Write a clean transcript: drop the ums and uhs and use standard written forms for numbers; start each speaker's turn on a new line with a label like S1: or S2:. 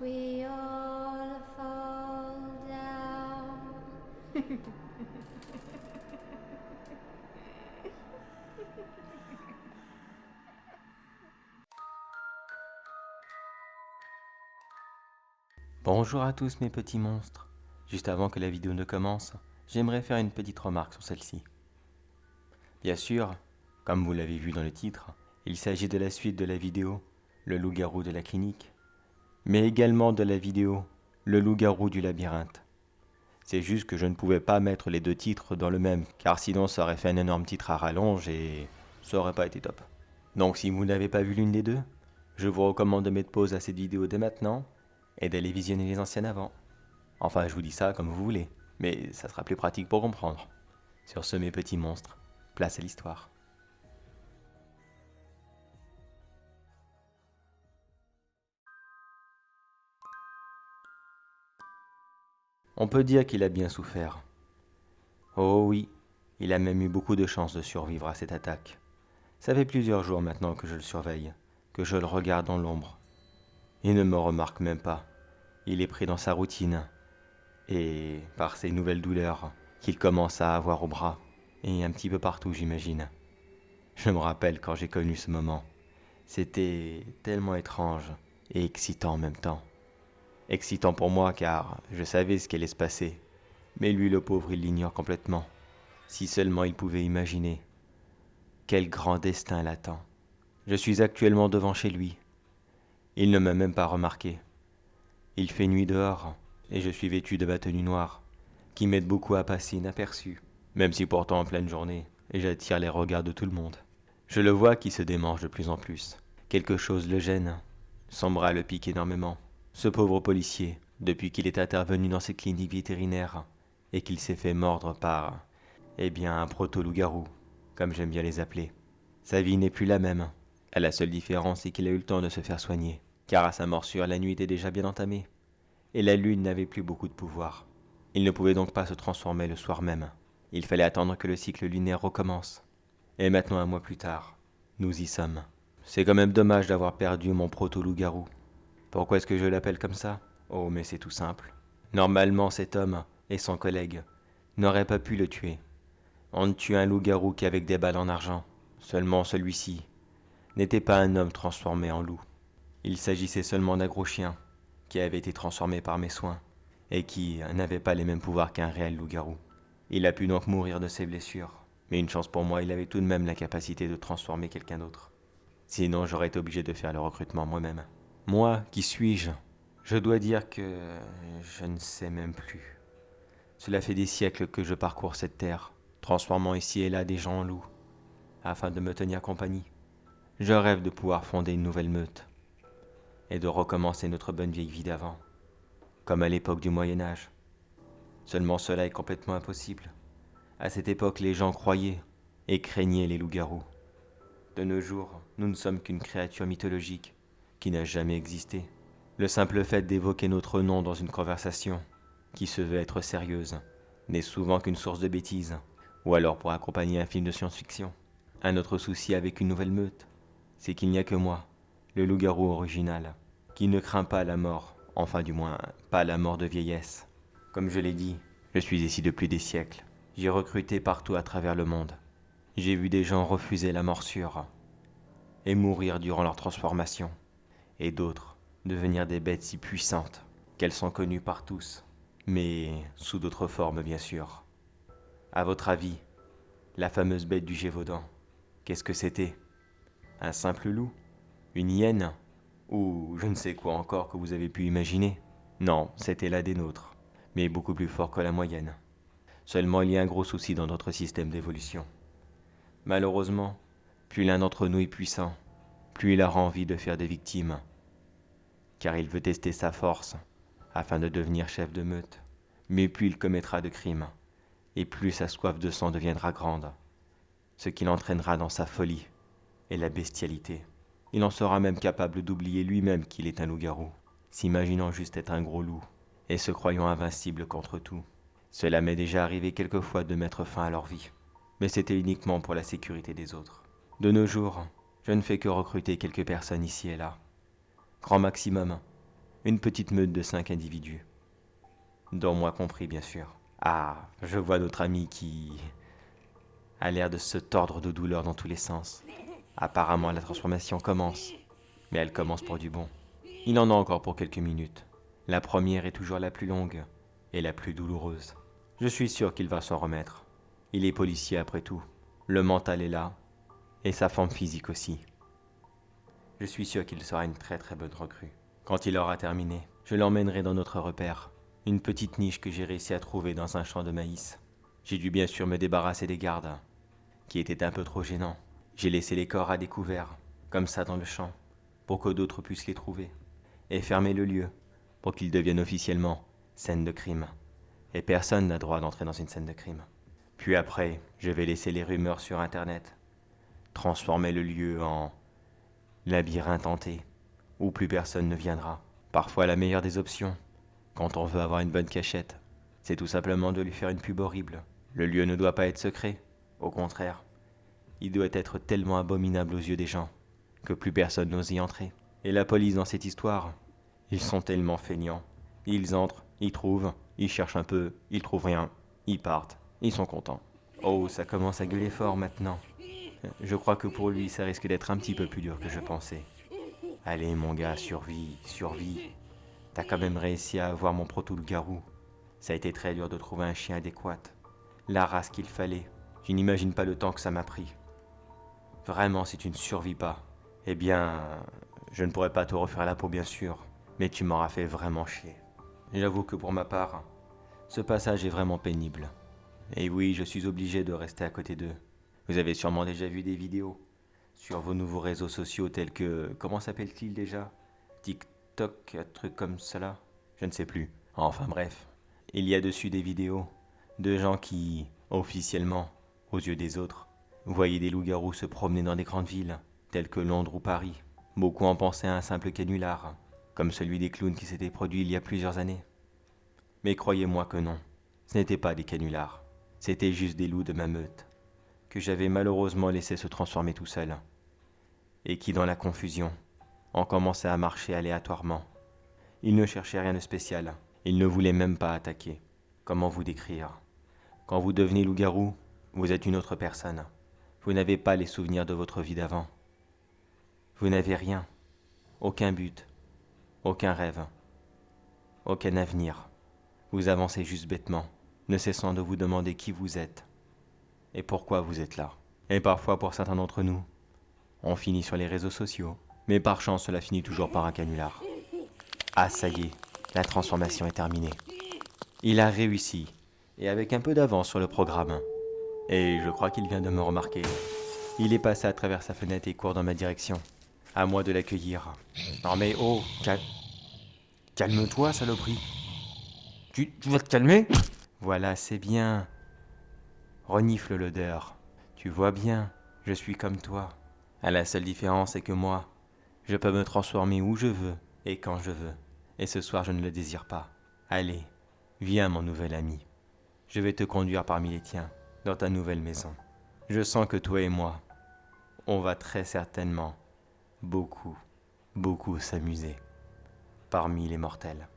S1: we all fall down.
S2: Bonjour à tous mes petits monstres. Juste avant que la vidéo ne commence, j'aimerais faire une petite remarque sur celle-ci. Bien sûr, comme vous l'avez vu dans le titre, il s'agit de la suite de la vidéo Le loup-garou de la clinique, mais également de la vidéo Le loup-garou du labyrinthe. C'est juste que je ne pouvais pas mettre les deux titres dans le même, car sinon ça aurait fait un énorme titre à rallonge et ça aurait pas été top. Donc si vous n'avez pas vu l'une des deux, je vous recommande de mettre pause à cette vidéo dès maintenant et d'aller visionner les anciennes avant. Enfin, je vous dis ça comme vous voulez, mais ça sera plus pratique pour comprendre. Sur ce, mes petits monstres, place à l'histoire. On peut dire qu'il a bien souffert. Oh oui, il a même eu beaucoup de chance de survivre à cette attaque. Ça fait plusieurs jours maintenant que je le surveille, que je le regarde dans l'ombre. Il ne me remarque même pas. Il est pris dans sa routine, et par ces nouvelles douleurs qu'il commence à avoir au bras, et un petit peu partout j'imagine. Je me rappelle quand j'ai connu ce moment. C'était tellement étrange et excitant en même temps. Excitant pour moi car je savais ce qui allait se passer. Mais lui le pauvre il l'ignore complètement. Si seulement il pouvait imaginer. Quel grand destin l'attend. Je suis actuellement devant chez lui. Il ne m'a même pas remarqué. Il fait nuit dehors et je suis vêtu de ma tenue noire qui m'aide beaucoup à passer inaperçu. Même si pourtant en pleine journée et j'attire les regards de tout le monde. Je le vois qui se démange de plus en plus. Quelque chose le gêne. Son bras le pique énormément. Ce pauvre policier, depuis qu'il est intervenu dans cette clinique vétérinaire et qu'il s'est fait mordre par, un proto-loup-garou, comme j'aime bien les appeler. Sa vie n'est plus la même. La seule différence, c'est qu'il a eu le temps de se faire soigner, car à sa morsure, la nuit était déjà bien entamée, et la lune n'avait plus beaucoup de pouvoir. Il ne pouvait donc pas se transformer le soir même. Il fallait attendre que le cycle lunaire recommence. Et maintenant, un mois plus tard, nous y sommes. C'est quand même dommage d'avoir perdu mon proto-loup-garou. Pourquoi est-ce que je l'appelle comme ça? Oh, mais c'est tout simple. Normalement, cet homme et son collègue n'auraient pas pu le tuer. On ne tue un loup-garou qu'avec des balles en argent. Seulement celui-ci n'était pas un homme transformé en loup. Il s'agissait seulement d'un gros chien qui avait été transformé par mes soins et qui n'avait pas les mêmes pouvoirs qu'un réel loup-garou. Il a pu donc mourir de ses blessures. Mais une chance pour moi, il avait tout de même la capacité de transformer quelqu'un d'autre. Sinon, j'aurais été obligé de faire le recrutement moi-même. Moi, qui suis-je? Je dois dire que je ne sais même plus. Cela fait des siècles que je parcours cette terre, transformant ici et là des gens en loups, afin de me tenir compagnie. Je rêve de pouvoir fonder une nouvelle meute, et de recommencer notre bonne vieille vie d'avant, comme à l'époque du Moyen Âge. Seulement cela est complètement impossible. À cette époque, les gens croyaient et craignaient les loups-garous. De nos jours, nous ne sommes qu'une créature mythologique qui n'a jamais existé. Le simple fait d'évoquer notre nom dans une conversation, qui se veut être sérieuse, n'est souvent qu'une source de bêtises, ou alors pour accompagner un film de science-fiction. Un autre souci avec une nouvelle meute, c'est qu'il n'y a que moi, le loup-garou original, qui ne craint pas la mort, enfin du moins pas la mort de vieillesse. Comme je l'ai dit, je suis ici depuis des siècles. J'ai recruté partout à travers le monde. J'ai vu des gens refuser la morsure et mourir durant leur transformation, et d'autres devenir des bêtes si puissantes qu'elles sont connues par tous, mais sous d'autres formes bien sûr. À votre avis, la fameuse bête du Gévaudan, qu'est-ce que c'était? Un simple loup? Une hyène? Ou je ne sais quoi encore que vous avez pu imaginer? Non, c'était l'un des nôtres, mais beaucoup plus fort que la moyenne. Seulement il y a un gros souci dans notre système d'évolution. Malheureusement, plus l'un d'entre nous est puissant, plus il aura envie de faire des victimes, car il veut tester sa force afin de devenir chef de meute. Mais plus il commettra de crimes, et plus sa soif de sang deviendra grande, ce qui l'entraînera dans sa folie et la bestialité. Il en sera même capable d'oublier lui-même qu'il est un loup-garou, s'imaginant juste être un gros loup, et se croyant invincible contre tout. Cela m'est déjà arrivé quelquefois de mettre fin à leur vie, mais c'était uniquement pour la sécurité des autres. De nos jours, je ne fais que recruter quelques personnes ici et là. Grand maximum, Une petite meute de 5 individus. Dont moi compris, bien sûr. Ah, je vois notre ami qui a l'air de se tordre de douleur dans tous les sens. Apparemment, la transformation commence. Mais elle commence pour du bon. Il en a encore pour quelques minutes. La première est toujours la plus longue et la plus douloureuse. Je suis sûr qu'il va s'en remettre. Il est policier après tout. Le mental est là, et sa forme physique aussi. Je suis sûr qu'il sera une très très bonne recrue. Quand il aura terminé, je l'emmènerai dans notre repère, une petite niche que j'ai réussi à trouver dans un champ de maïs. J'ai dû bien sûr me débarrasser des gardes, qui étaient un peu trop gênants. J'ai laissé les corps à découvert, comme ça dans le champ, pour que d'autres puissent les trouver, et fermer le lieu, pour qu'il devienne officiellement scène de crime. Et personne n'a droit d'entrer dans une scène de crime. Puis après, je vais laisser les rumeurs sur Internet, transformer le lieu en labyrinthe hanté, où plus personne ne viendra. Parfois la meilleure des options, quand on veut avoir une bonne cachette, c'est tout simplement de lui faire une pub horrible. Le lieu ne doit pas être secret, au contraire. Il doit être tellement abominable aux yeux des gens, que plus personne n'ose y entrer. Et la police dans cette histoire, ils sont tellement feignants. Ils entrent, ils trouvent, ils cherchent un peu, ils trouvent rien, ils partent, ils sont contents. Oh, ça commence à gueuler fort maintenant. Je crois que pour lui, ça risque d'être un petit peu plus dur que je pensais. Allez, mon gars, survie, survie. T'as quand même réussi à avoir mon proto-loup-garou. Ça a été très dur de trouver un chien adéquat. La race qu'il fallait. Tu n'imagines pas le temps que ça m'a pris. Vraiment, si tu ne survis pas, eh bien, je ne pourrais pas te refaire la peau, bien sûr, mais tu m'auras fait vraiment chier. J'avoue que pour ma part, ce passage est vraiment pénible. Et oui, je suis obligé de rester à côté d'eux. Vous avez sûrement déjà vu des vidéos sur vos nouveaux réseaux sociaux tels que... Comment s'appelle-t-il déjà? TikTok, un truc comme cela? Je ne sais plus. Enfin bref, il y a dessus des vidéos de gens qui, officiellement, aux yeux des autres, voyaient des loups-garous se promener dans des grandes villes, telles que Londres ou Paris. Beaucoup en pensaient à un simple canular, comme celui des clowns qui s'était produit il y a plusieurs années. Mais croyez-moi que non, ce n'étaient pas des canulars, c'était juste des loups de ma meute, que j'avais malheureusement laissé se transformer tout seul, et qui dans la confusion, ont commencé à marcher aléatoirement. Ils ne cherchaient rien de spécial, ils ne voulaient même pas attaquer. Comment vous décrire? Quand vous devenez loup-garou, vous êtes une autre personne. Vous n'avez pas les souvenirs de votre vie d'avant. Vous n'avez rien, aucun but, aucun rêve, aucun avenir. Vous avancez juste bêtement, ne cessant de vous demander qui vous êtes et pourquoi vous êtes là. Et parfois, pour certains d'entre nous, on finit sur les réseaux sociaux, mais par chance, cela finit toujours par un canular. Ah, ça y est, la transformation est terminée. Il a réussi, et avec un peu d'avance sur le programme. Et je crois qu'il vient de me remarquer. Il est passé à travers sa fenêtre et court dans ma direction. À moi de l'accueillir. Non mais oh, calme-toi, saloperie. Tu vas te calmer? Voilà, c'est bien. Renifle l'odeur. Tu vois bien, je suis comme toi. À la seule différence est que moi, je peux me transformer où je veux et quand je veux. Et ce soir, je ne le désire pas. Allez, viens mon nouvel ami. Je vais te conduire parmi les tiens, dans ta nouvelle maison. Je sens que toi et moi, on va très certainement beaucoup s'amuser parmi les mortels.